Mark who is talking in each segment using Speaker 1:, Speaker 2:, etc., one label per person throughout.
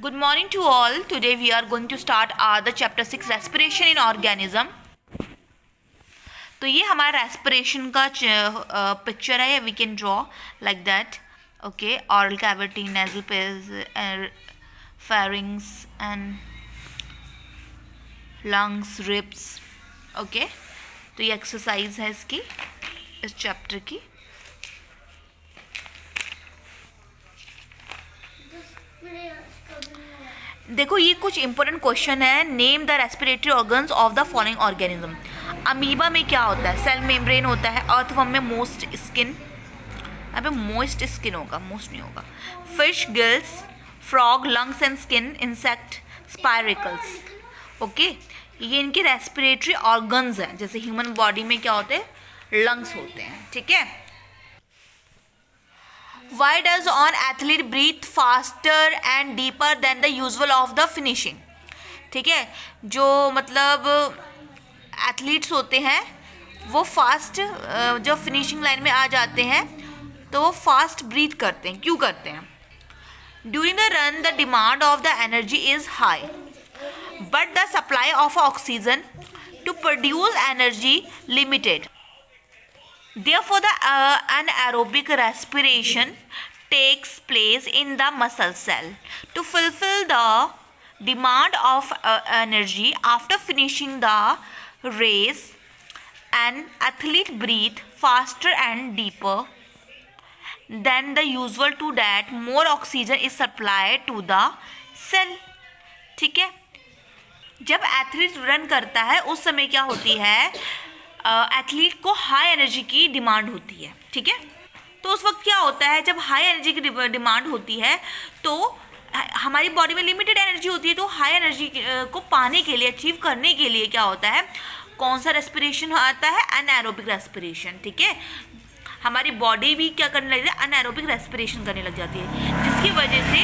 Speaker 1: Good morning to all. Today we are going to start the chapter 6 respiration in organism. तो ये हमारा respiration का picture है. We can draw like that. Okay, oral cavity, nasal space, pharynx and lungs, ribs. Okay, तो ये exercise है इसकी, इस chapter की. देखो ये कुछ इंपॉर्टेंट क्वेश्चन है. Name the respiratory organs of the following organism. Amoeba में क्या होता है? सेल मेम्ब्रेन होता है. अर्थवर्म में मोस्ट स्किन, यहाँ पे मोस्ट स्किन होगा, मोस्ट नहीं होगा. Fish gills, frog lungs and skin, insect spiracles. Okay, ये इनके रेस्पिरेटरी ऑर्गन्स हैं. जैसे ह्यूमन बॉडी में क्या होते हैं? लंग्स होते हैं. ठीक है. Why does an athlete breathe faster and deeper than the usual of the finishing? ठीक है, जो मतलब एथलीट्स होते हैं वो फास्ट, जब फिनिशिंग लाइन में आ जाते हैं तो वो फास्ट ब्रीथ करते हैं. क्यों करते हैं? During the run the demand of the energy is high but the supply of oxygen to produce energy limited. Therefore, the anaerobic respiration takes place in the muscle cell to fulfill the demand of energy. After finishing the race, an athlete breathes faster and deeper than the usual. To that, more oxygen is supplied to the cell. ठीक है. जब athlete run करता है उस समय क्या होती है? एथलीट को हाई एनर्जी की डिमांड होती है. ठीक है. तो उस वक्त क्या होता है? जब हाई एनर्जी की डिमांड होती है तो हमारी बॉडी में लिमिटेड एनर्जी होती है. तो हाई एनर्जी को पाने के लिए, अचीव करने के लिए क्या होता है? कौन सा रेस्पिरेशन आता है? Anaerobic respiration. ठीक है. हमारी बॉडी भी क्या करने लगती है? अनएरोबिक रेस्पिरेशन करने लग जाती है, जिसकी वजह से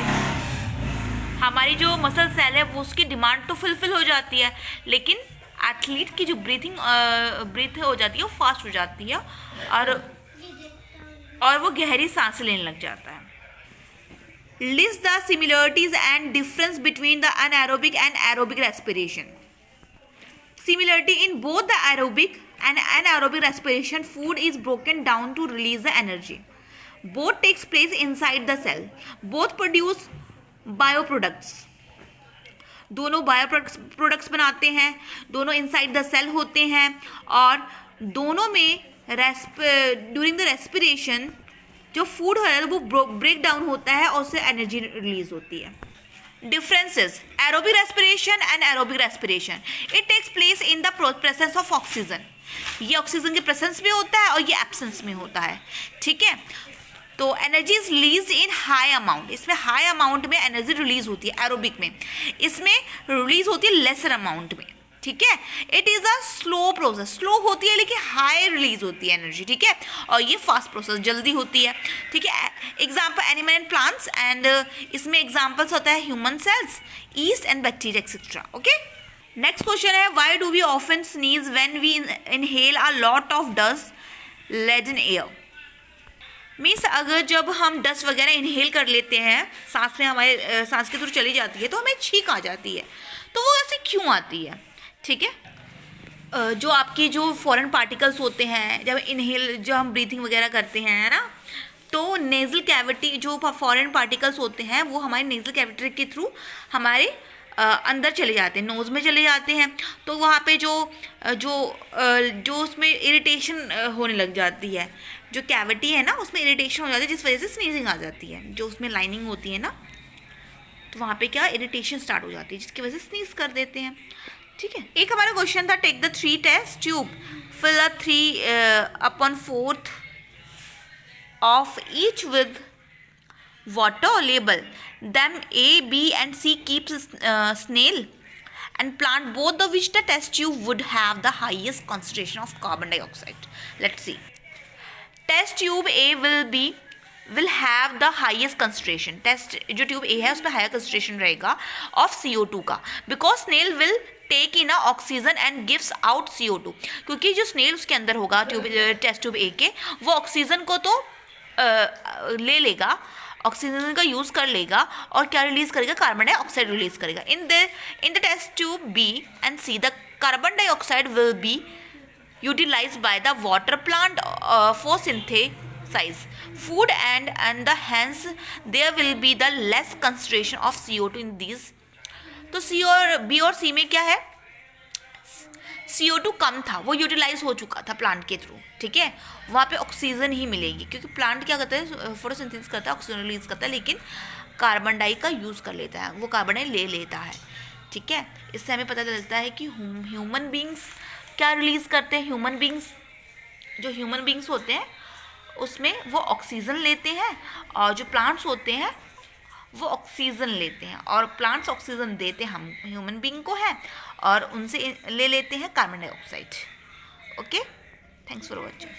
Speaker 1: हमारी जो मसल सेल है वो उसकी डिमांड तो फुलफिल हो जाती है, लेकिन एथलीट की जो ब्रीथ हो जाती है वो फास्ट हो जाती है और वो गहरी सांस लेने लग जाता है. List the similarities and difference between the anaerobic and aerobic respiration. Similarity in both the aerobic and anaerobic respiration, food is broken down to release the energy. Both takes place inside the cell. Both produce bio products. दोनों bio products बनाते हैं, दोनों inside the cell होते हैं और दोनों में during the respiration जो फूड है वो ब्रेक डाउन होता है और उससे एनर्जी रिलीज होती है. Differences: aerobic respiration and aerobic respiration. It takes place in the presence of oxygen. ये ऑक्सीजन के प्रेजेंस में होता है और ये एब्सेंस में होता है. ठीक है. तो energy is release in high amount. इसमें हाई अमाउंट में एनर्जी रिलीज होती है एरोबिक में. इसमें रिलीज होती है लेसर अमाउंट में. ठीक है. It is a slow process. Slow होती है लेकिन हाई रिलीज होती है एनर्जी. ठीक है. और ये फास्ट प्रोसेस, जल्दी होती है. ठीक है. Example animal and plants, and इसमें एग्जाम्पल्स होता है human cells, yeast and bacteria etcetera. Okay. Next question है, why do we often sneeze when we inhale a lot of dust laden air. Means अगर जब हम डस्ट वगैरह inhale कर लेते हैं, सांस में हमारे सांस के थ्रू चली जाती है तो हमें छींक आ जाती है. तो वो ऐसे क्यों आती है? ठीक है. जो आपकी जो फॉरेन पार्टिकल्स होते हैं, जब इनहेल, जो हम ब्रीथिंग वगैरह करते हैं, है ना, तो नेज़ल कैविटी, जो फॉरेन पार्टिकल्स होते हैं वो हमारे नेज़ल कैविटी के थ्रू हमारे अंदर चले जाते हैं, नोज़ में चले जाते हैं. तो वहाँ पे जो उसमें इरिटेशन होने लग जाती है, जो कैविटी है ना उसमें इरिटेशन हो जाती है, जिस वजह से स्नीजिंग आ जाती है. जो उसमें लाइनिंग होती है ना, तो वहाँ पे क्या इरिटेशन स्टार्ट हो जाती है, जिसकी वजह से स्नीज कर देते हैं. ठीक है. एक हमारा क्वेश्चन था, take the 3 test tube, fill a 3/4 of each with water. Label them A, B and C. Keeps snail and plant, both of which the test tube would have the highest concentration of carbon dioxide. Let's see. Test tube A will have the highest concentration. Test जो tube A है उसमें higher concentration रहेगा of CO2 का, because snail will take in oxygen and gives out CO2. क्योंकि जो snail उसके अंदर होगा टेस्ट ट्यूब A के, वो ऑक्सीजन को तो ले लेगा ऑक्सीजन का यूज़ कर लेगा और क्या रिलीज करेगा, कार्बन डाइऑक्साइड रिलीज करेगा. In the test tube B and C the carbon dioxide will be utilized by the water plant for synthesize food and the hence there will be the less concentration of CO2 in these. तो सी और B और सी में क्या है, CO2 कम था, वो utilise हो चुका था प्लांट के थ्रू, ठीक है. वहाँ पे ऑक्सीजन ही मिलेगी क्योंकि प्लांट क्या करता है, फोटोसिंथेसिस करता है, ऑक्सीजन रिलीज करता है, लेकिन कार्बन डाई का यूज़ कर लेता है, वो कार्बन डाई ले लेता है, ठीक है. इससे हमें पता चलता है कि ह्यूमन बींग्स क्या रिलीज़ करते हैं. जो ह्यूमन बींग्स होते हैं उसमें वो ऑक्सीजन लेते हैं, और जो प्लांट्स होते हैं वो ऑक्सीजन लेते हैं, और प्लांट्स ऑक्सीजन देते हम ह्यूमन बींग को है, और उनसे ले लेते हैं carbon dioxide. Okay, thanks for watching.